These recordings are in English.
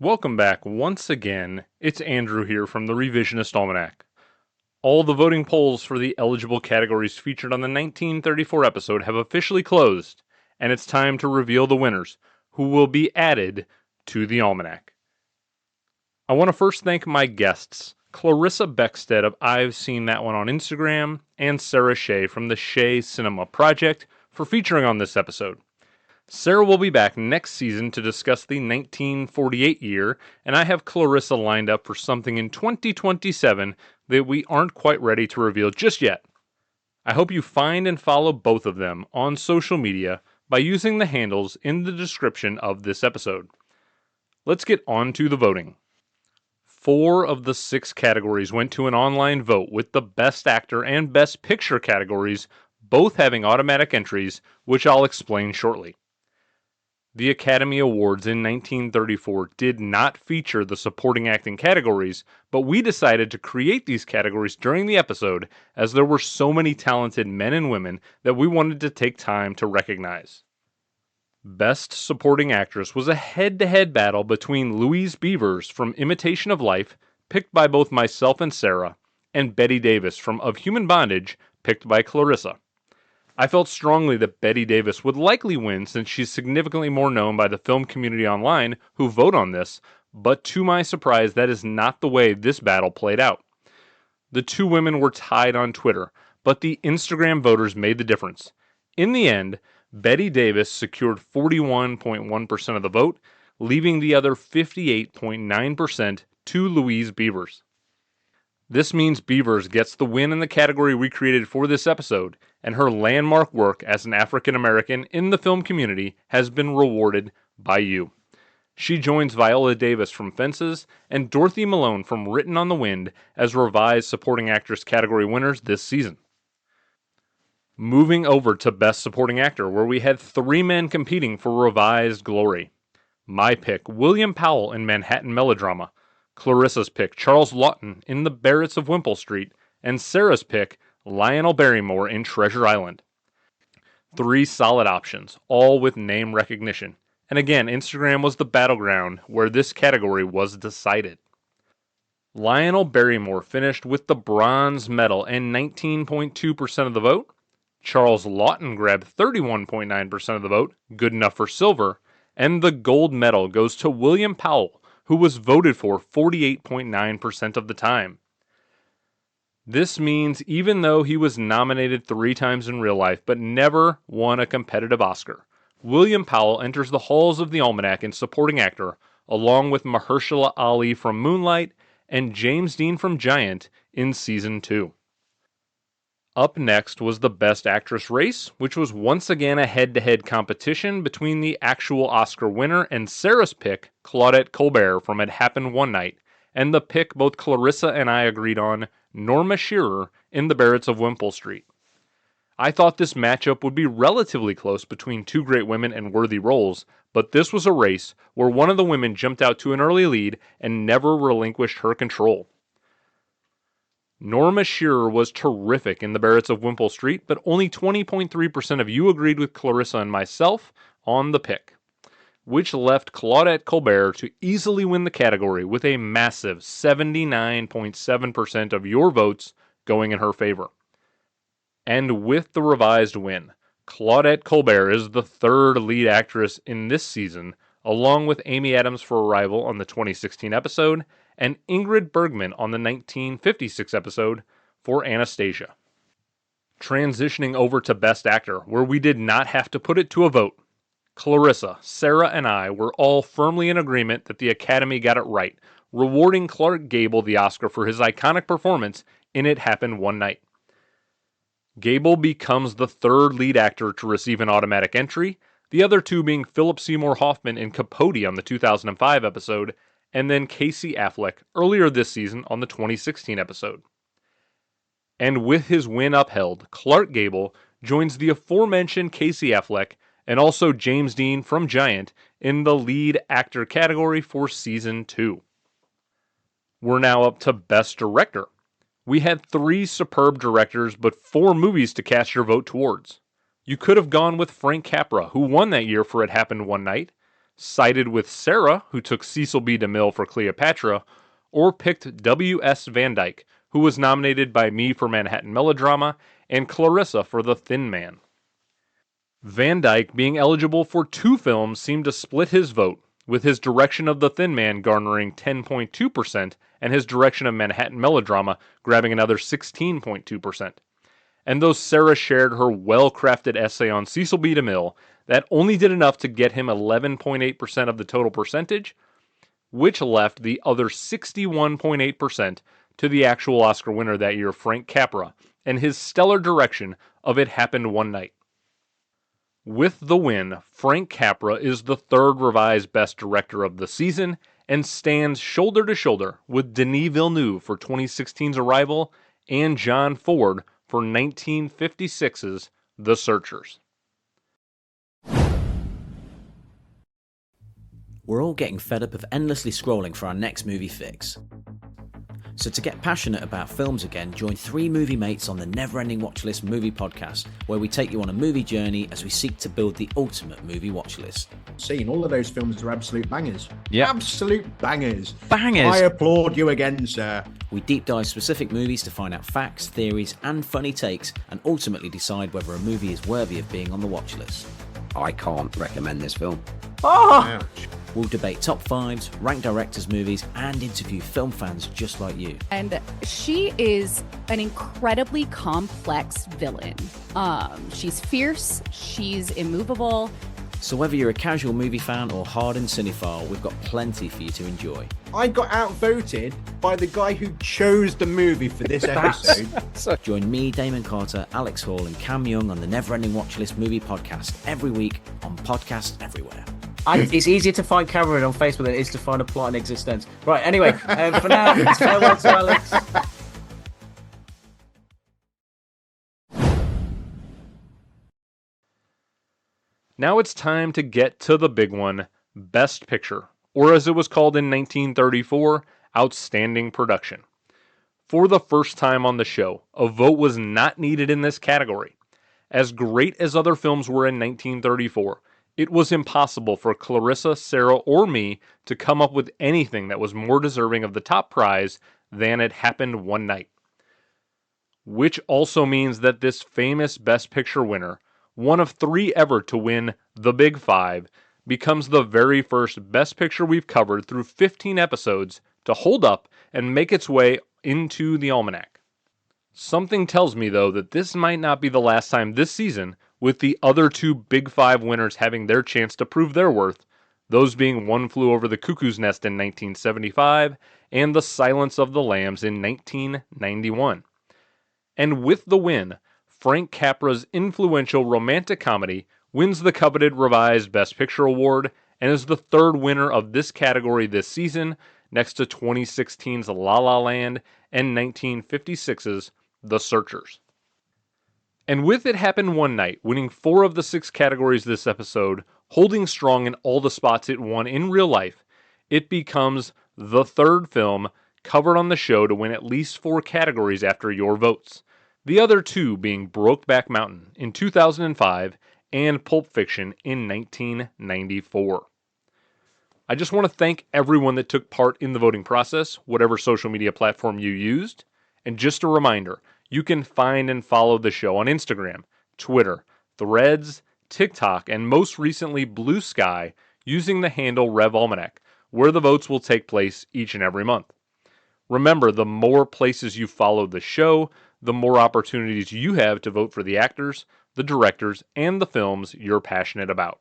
Welcome back once again. It's Andrew here from the Revisionist Almanac. All the voting polls for the eligible categories featured on the 1934 episode have officially closed, and it's time to reveal the winners, who will be added to the Almanac. I want to first thank my guests, Clarissa Beckstead of I've Seen That One on Instagram, and Sarah Shea from the Shea Cinema Project for featuring on this episode. Sarah will be back next season to discuss the 1948 year, and I have Clarissa lined up for something in 2027 that we aren't quite ready to reveal just yet. I hope you find and follow both of them on social media by using the handles in the description of this episode. Let's get on to the voting. 4 of the 6 categories went to an online vote, with the Best Actor and Best Picture categories both having automatic entries, which I'll explain shortly. The Academy Awards in 1934 did not feature the supporting acting categories, but we decided to create these categories during the episode as there were so many talented men and women that we wanted to take time to recognize. Best Supporting Actress was a head-to-head battle between Louise Beavers from Imitation of Life, picked by both myself and Sarah, and Bette Davis from Of Human Bondage, picked by Clarissa. I felt strongly that Bette Davis would likely win since she's significantly more known by the film community online who vote on this, but to my surprise, that is not the way this battle played out. The two women were tied on Twitter, but the Instagram voters made the difference. In the end, Bette Davis secured 41.1% of the vote, leaving the other 58.9% to Louise Beavers. This means Beavers gets the win in the category we created for this episode, and her landmark work as an African American in the film community has been rewarded by you. She joins Viola Davis from Fences and Dorothy Malone from Written on the Wind as revised supporting actress category winners this season. Moving over to Best Supporting Actor, where we had 3 men competing for revised glory. My pick, William Powell in Manhattan Melodrama. Clarissa's pick, Charles Laughton in The Barretts of Wimpole Street, and Sarah's pick, Lionel Barrymore in Treasure Island. 3 solid options, all with name recognition. And again, Instagram was the battleground where this category was decided. Lionel Barrymore finished with the bronze medal and 19.2% of the vote. Charles Laughton grabbed 31.9% of the vote, good enough for silver, and the gold medal goes to William Powell, who was voted for 48.9% of the time. This means even though he was nominated 3 times in real life but never won a competitive Oscar, William Powell enters the halls of the Almanac in supporting actor, along with Mahershala Ali from Moonlight and James Dean from Giant in Season 2. Up next was the Best Actress race, which was once again a head-to-head competition between the actual Oscar winner and Sarah's pick, Claudette Colbert from It Happened One Night, and the pick both Clarissa and I agreed on, Norma Shearer in The Barretts of Wimpole Street. I thought this matchup would be relatively close between 2 great women and worthy roles, but this was a race where one of the women jumped out to an early lead and never relinquished her control. Norma Shearer was terrific in The Barretts of Wimpole Street, but only 20.3% of you agreed with Clarissa and myself on the pick, which left Claudette Colbert to easily win the category with a massive 79.7% of your votes going in her favor. And with the revised win, Claudette Colbert is the 3rd lead actress in this season, along with Amy Adams for Arrival on the 2016 episode, and Ingrid Bergman on the 1956 episode for Anastasia. Transitioning over to Best Actor, where we did not have to put it to a vote. Clarissa, Sarah, and I were all firmly in agreement that the Academy got it right, rewarding Clark Gable the Oscar for his iconic performance in It Happened One Night. Gable becomes the 3rd lead actor to receive an automatic entry, the other 2 being Philip Seymour Hoffman in Capote on the 2005 episode, and then Casey Affleck earlier this season on the 2016 episode. And with his win upheld, Clark Gable joins the aforementioned Casey Affleck and also James Dean from Giant in the lead actor category for Season 2. We're now up to Best Director. We had 3 superb directors but 4 movies to cast your vote towards. You could have gone with Frank Capra, who won that year for It Happened One Night, sided with Sarah, who took Cecil B. DeMille for Cleopatra, or picked W.S. Van Dyke, who was nominated by me for Manhattan Melodrama, and Clarissa for The Thin Man. Van Dyke, being eligible for 2 films, seemed to split his vote, with his direction of The Thin Man garnering 10.2% and his direction of Manhattan Melodrama grabbing another 16.2%. And though Sarah shared her well-crafted essay on Cecil B. DeMille, that only did enough to get him 11.8% of the total percentage, which left the other 61.8% to the actual Oscar winner that year, Frank Capra, and his stellar direction of It Happened One Night. With the win, Frank Capra is the 3rd revised Best Director of the season and stands shoulder to shoulder with Denis Villeneuve for 2016's Arrival and John Ford for 1956's The Searchers. We're all getting fed up of endlessly scrolling for our next movie fix. So to get passionate about films again, join 3 movie mates on the Never-Ending Watchlist movie podcast, where we take you on a movie journey as we seek to build the ultimate movie watchlist. Seen all of those films are absolute bangers. Yep. Absolute bangers. Bangers. I applaud you again, sir. We deep dive specific movies to find out facts, theories, and funny takes, and ultimately decide whether a movie is worthy of being on the watchlist. I can't recommend this film. Ouch. We'll debate top 5s, rank directors' movies, and interview film fans just like you. And she is an incredibly complex villain. She's fierce, she's immovable. So whether you're a casual movie fan or hardened cinephile, we've got plenty for you to enjoy. I got outvoted by the guy who chose the movie for this episode. Join me, Damon Carter, Alex Hall, and Cam Young on the Never-Ending Watchlist movie podcast every week on Podcast Everywhere. It's easier to find Cameron on Facebook than it is to find a plot in existence. Right, anyway, for now, it's farewell to Alex. Now it's time to get to the big one, Best Picture, or as it was called in 1934, Outstanding Production. For the first time on the show, a vote was not needed in this category. As great as other films were in 1934, it was impossible for Clarissa, Sarah, or me to come up with anything that was more deserving of the top prize than It Happened One Night. Which also means that this famous Best Picture winner, one of 3 ever to win the Big 5, becomes the very first Best Picture we've covered through 15 episodes to hold up and make its way into the Almanac. Something tells me, though, that this might not be the last time this season, with the other 2 Big 5 winners having their chance to prove their worth, those being One Flew Over the Cuckoo's Nest in 1975 and The Silence of the Lambs in 1991. And with the win, Frank Capra's influential romantic comedy wins the coveted revised Best Picture award and is the 3rd winner of this category this season, next to 2016's La La Land and 1956's The Searchers. And with It Happened One Night, winning 4 of the 6 categories this episode, holding strong in all the spots it won in real life, it becomes the 3rd film covered on the show to win at least 4 categories after your votes. The other 2 being Brokeback Mountain in 2005 and Pulp Fiction in 1994. I just want to thank everyone that took part in the voting process, whatever social media platform you used. And just a reminder, you can find and follow the show on Instagram, Twitter, Threads, TikTok, and most recently Blue Sky using the handle RevAlmanac, where the votes will take place each and every month. Remember, the more places you follow the show, the more opportunities you have to vote for the actors, the directors, and the films you're passionate about.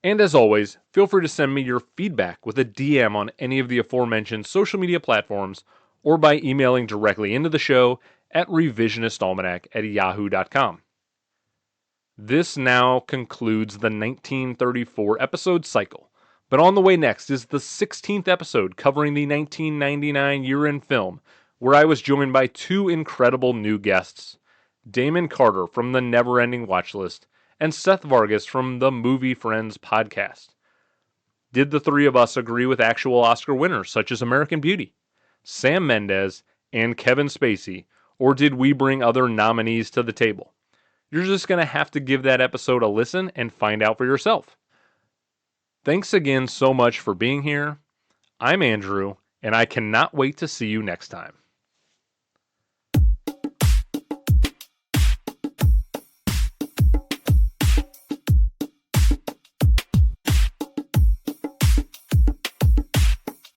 And as always, feel free to send me your feedback with a DM on any of the aforementioned social media platforms or by emailing directly into the show at revisionistalmanac@yahoo.com. This now concludes the 1934 episode cycle, but on the way next is the 16th episode covering the 1999 year in film, where I was joined by 2 incredible new guests, Damon Carter from the Never-Ending Watchlist and Seth Vargas from the Movie Friends podcast. Did the 3 of us agree with actual Oscar winners such as American Beauty, Sam Mendes, and Kevin Spacey, or did we bring other nominees to the table? You're just going to have to give that episode a listen and find out for yourself. Thanks again so much for being here. I'm Andrew, and I cannot wait to see you next time.